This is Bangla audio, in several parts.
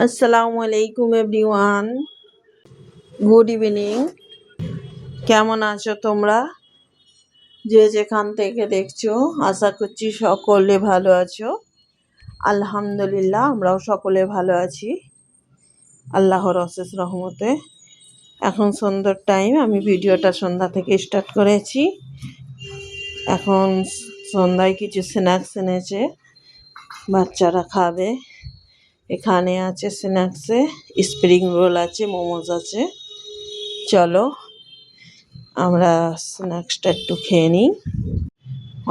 আসসালামু আলাইকুম এভরিওয়ান, গুড ইভিনিং। কেমন আছো তোমরা? যে যেখান থেকে দেখছো, আশা করছি সকলে ভালো আছো। আলহামদুলিল্লাহ, আমরাও সকলে ভালো আছি আল্লাহর অশেষ রহমতে। এখন সন্ধ্যার টাইম, আমি ভিডিওটা সন্ধ্যা থেকে স্টার্ট করেছি। এখন সন্ধ্যায় কিছু স্ন্যাক্স এনেছে, বাচ্চারা খাবে। এখানে আছে স্ন্যাক্সে স্প্রিং রোল আছে, মোমোজ আছে। চলো আমরা স্ন্যাক্সটা একটু খেয়ে নিই।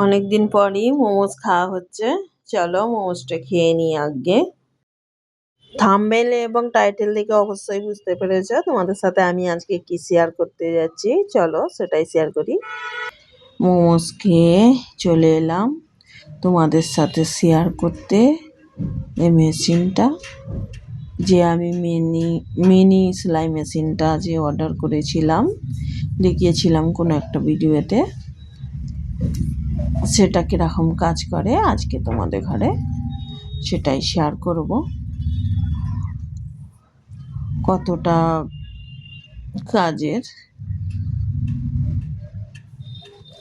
অনেকদিন পরই মোমোজ খাওয়া হচ্ছে। চলো মোমোজটা খেয়ে নিই। আগে থাম্বনেল এবং টাইটেল দেখে অবশ্যই বুঝতে পেরেছো তোমাদের সাথে আমি আজকে কি শেয়ার করতে যাচ্ছি। চলো সেটাই শেয়ার করি। মোমোজ খেয়ে চলে এলাম তোমাদের সাথে শেয়ার করতে এই মেশিনটা, যে আমি মিনি সেলাই মেশিনটা যে অর্ডার করেছিলাম, দেখিয়েছিলাম কোনো একটা ভিডিওতে। সেটা কীরকম কাজ করে আজকে তোমাদের ঘরে সেটাই শেয়ার করব। কতটা কাজের,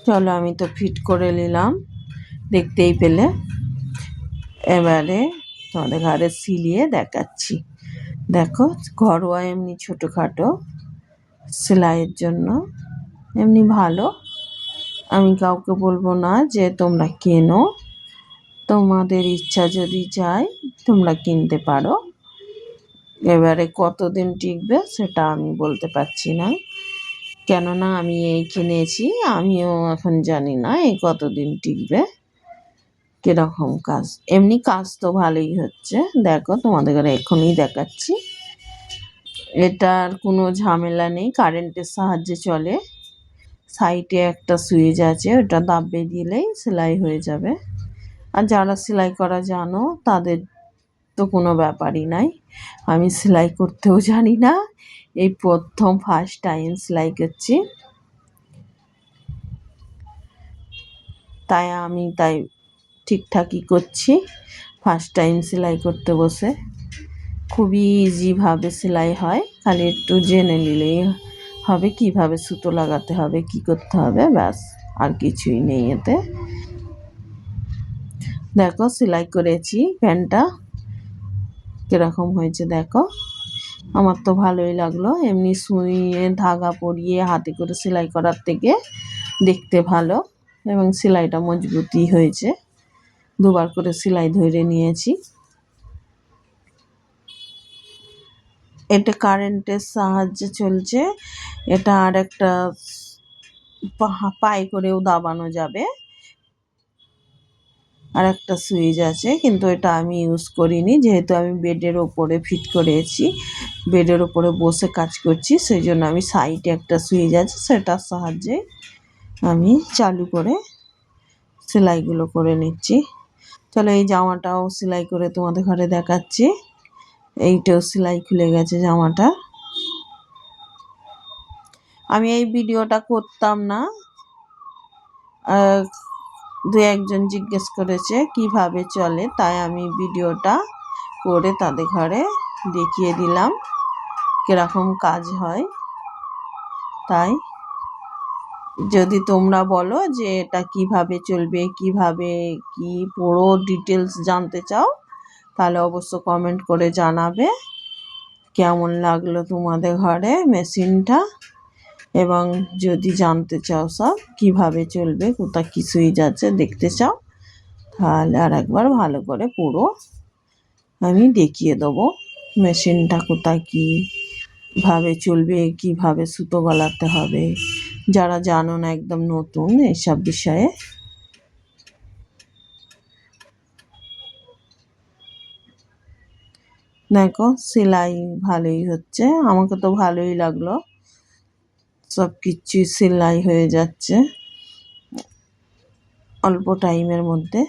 চলো আমি তো ফিট করে নিলাম, দেখতেই পেলে। এবারে তোমাদের ঘরে সিলিয়ে দেখাচ্ছি। দেখো, ঘরোয়া এমনি ছোটোখাটো সেলাইয়ের জন্য এমনি ভালো। আমি কাউকে বলবো না যে তোমরা কেনো, তোমাদের ইচ্ছা যদি যায় তোমরা কিনতে পারো। এবারে কতদিন টিকবে সেটা আমি বলতে পারছি না, কেননা আমি এই কিনেছি, আমিও এখন জানি না এই কতদিন টিকবে, কীরকম কাজ। এমনি কাজ তো ভালোই হচ্ছে, দেখো তোমাদের ঘরে এখনই দেখাচ্ছি। এটার কোনো ঝামেলা নেই, কারেন্টের সাহায্যে চলে। সাইডে একটা সুইচ আছে, ওটা দাবিয়ে দিলেই সেলাই হয়ে যাবে। আর যারা সেলাই করা জানো তাদের তো কোনো ব্যাপারই নাই। আমি সেলাই করতেও জানি না, এই প্রথম ফার্স্ট টাইম সেলাই করছি, তাই ঠিকঠাকই করছি। ফার্স্ট টাইম সেলাই করতে বসে খুবই ইজিভাবে সেলাই হয়, খালি একটু জেনে নিলেই হবে কিভাবে সুতো লাগাতে হবে, কি করতে হবে, ব্যাস, আর কিছুই নেই এতে। দেখো সেলাই করেছি, প্যান্টটা কীরকম হয়েছে দেখো। আমার তো ভালোই লাগলো, এমনি সুইয়ে ধাগা পরিয়ে হাতে করে সেলাই করার থেকে দেখতে ভালো, এবং সেলাইটা মজবুতই হয়েছে। দুবার করে সেলাই ধরে নিয়েছি। এটা কারেন্টের সাহায্যে চলছে। এটা আর একটা পায়ে করেও দাবানো যাবে, আর একটা সুইচ আছে, কিন্তু এটা আমি ইউজ করিনি, যেহেতু আমি বেডের ওপরে ফিট করেছি, বেডের ওপরে বসে কাজ করছি, সেই জন্য আমি সাইডে একটা সুইচ আছে, সেটার সাহায্যে আমি চালু করে সেলাইগুলো করে নিচ্ছি। চলো এই জামাটাও সেলাই করে তোমাদের ঘরে দেখাচ্ছি। এইটাও সেলাই খুলে গেছে জামাটা। আমি এই ভিডিওটা করতাম না, দু একজন জিজ্ঞেস করেছে কিভাবে চলে, তাই আমি ভিডিওটা করে তাদের ঘরে দেখিয়ে দিলাম কিরকম কাজ হয়। তাই যদি তোমরা বলো যে এটা কিভাবে চলবে, কিভাবে কি পুরো ডিটেলস জানতে চাও, তাহলে অবশ্য কমেন্ট করে জানাবে কেমন লাগলো তোমাদের ঘরে মেশিনটা। এবং যদি জানতে চাও সব কিভাবে চলবে, কোথায় কি সুইচ আছে দেখতে চাও, তাহলে আর একবার ভালো করে পুরো আমি দেখিয়ে দেবো মেশিনটা কোথায় কীভাবে চলবে, কিভাবে সুতো গলাতে হবে, যারা জানো না, একদম নতুন এইসব বিষয়ে। দেখো সেলাই ভালোই হচ্ছে, আমাকে তো ভালোই লাগলো, সব কিছু সেলাই হয়ে যাচ্ছে অল্প টাইমের মধ্যে।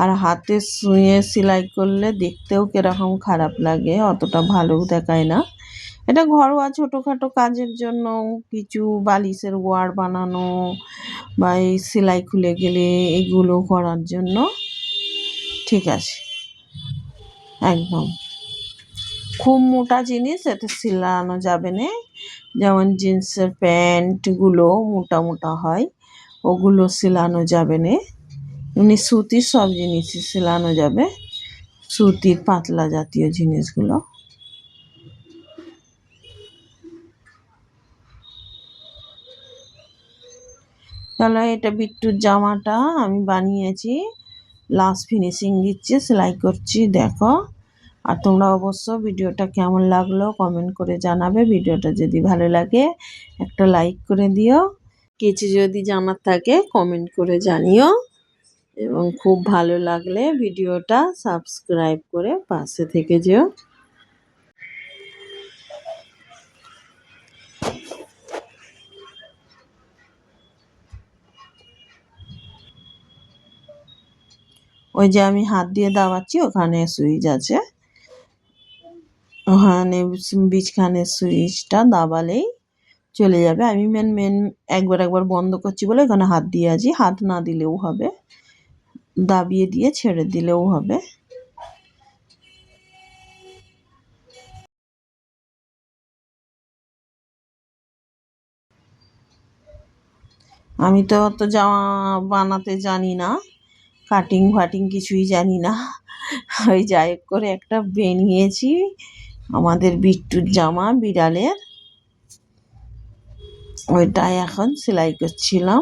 আর হাতে সুঁয়ে সেলাই করলে দেখতেও কীরকম খারাপ লাগে, অতটা ভালোও দেখায় না। এটা ঘরোয়া ছোটোখাটো কাজের জন্য, কিছু বালিশের ওয়ার বানানো বা এই সেলাই খুলে গেলে এগুলো করার জন্য ঠিক আছে। একদম খুব মোটা জিনিস এটা সিলানো যাবে না। যেমন জিন্সের প্যান্টগুলো মোটা মোটা হয়, ওগুলো সিলানো যাবে না। এমনি সুতির সব জিনিসই সিলানো যাবে, সুতির পাতলা জাতীয় জিনিসগুলো। তাহলে এটা বিট্টুর জামাটা আমি বানিয়েছি, লাস্ট ফিনিশিং দিচ্ছি, সেলাই করছি, দেখো। আর তোমরা অবশ্য ভিডিওটা কেমন লাগলো কমেন্ট করে জানাবে। ভিডিওটা যদি ভালো লাগে একটা লাইক করে দিও, কিছু যদি জানার থাকে কমেন্ট করে জানিও, এবং খুব ভালো লাগলে ভিডিওটা সাবস্ক্রাইব করে পাশে থেকে যেও। ওই যে আমি হাত দিয়ে দাবাচ্ছি ওখানে সুইচ আছে, ওখানে বীজখানে সুইচটা দাবালেই চলে যাবে। আমি মেন মেন একবার একবার বন্ধ করছি বলে ওখানে হাত দিয়ে আছি, হাত না দিলেও হবে, দাবিয়ে দিয়ে ছেড়ে দিলেও হবে। আমি তো অত জামা বানাতে জানি না, কাটিং ফাটিং কিছুই জানি না। ওই যাই হোক করে একটা বানিয়েছি আমাদের বিট্টুর জামা বিড়ালের, ওইটাই এখন সেলাই করছিলাম।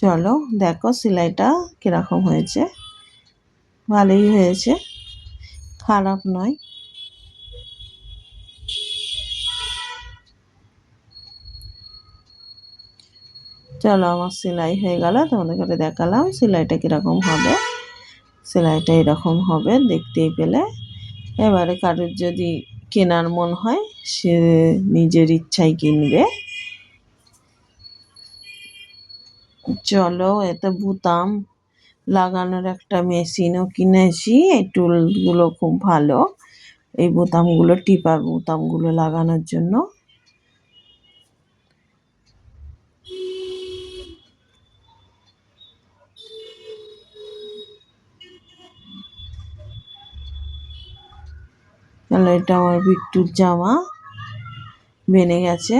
চলো দেখো সেলাইটা কীরকম হয়েছে, ভালোই হয়েছে, খারাপ নয়। চলো আমার সেলাই হয়ে গেল, তোমাদের করে দেখালাম সেলাইটা কীরকম হবে। সেলাইটা এরকম হবে দেখতেই পেলে। এবারে কারোর যদি কেনার মন হয় সে নিজের ইচ্ছায় কিনবে। চলো এতে বুতাম লাগানোর একটা মেশিনও কিনেছি, এই টুলগুলো খুব ভালো, এই বোতামগুলো টিপা বোতামগুলো লাগানোর জন্য। চলো এটা আমার বিট্টুর জামা বেনে গেছে,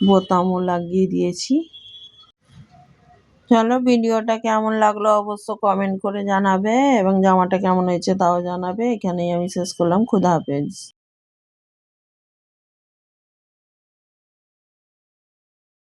বোতামও লাগিয়ে দিয়েছি। চলো ভিডিওটা কেমন লাগলো অবশ্য কমেন্ট করে জানাবে, এবং জামাটা কেমন হয়েছে তাও জানাবে। এখানেই আমি শেষ করলাম, খুদা হাফেজ।